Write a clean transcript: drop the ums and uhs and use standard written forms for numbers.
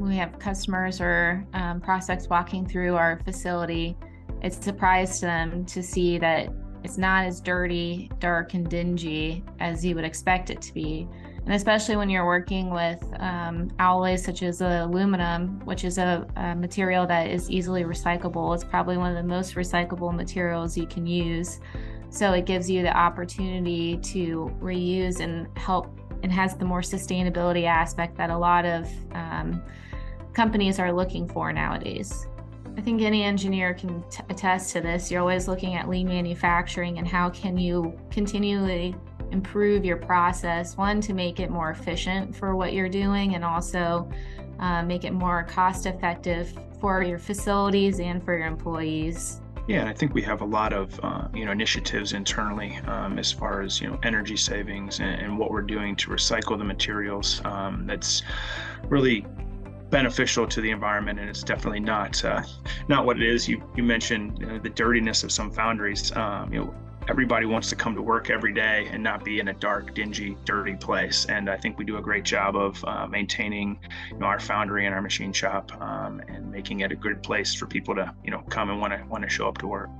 we have customers or prospects walking through our facility, it's a surprise to them to see that it's not as dirty, dark, and dingy as you would expect it to be. And especially when you're working with alloys such as aluminum, which is a material that is easily recyclable. It's probably one of the most recyclable materials you can use. So it gives you the opportunity to reuse and help, and has the more sustainability aspect that a lot of companies are looking for nowadays. I think any engineer can attest to this. You're always looking at lean manufacturing and how can you continually improve your process, one, to make it more efficient for what you're doing, and also make it more cost effective for your facilities and for your employees. Yeah, and I think we have a lot of initiatives internally as far as energy savings and what we're doing to recycle the materials. That's really beneficial to the environment, and it's definitely not what it is. You mentioned the dirtiness of some foundries. Everybody wants to come to work every day and not be in a dark, dingy, dirty place. And I think we do a great job of maintaining our foundry and our machine shop and making it a good place for people to come and want to show up to work.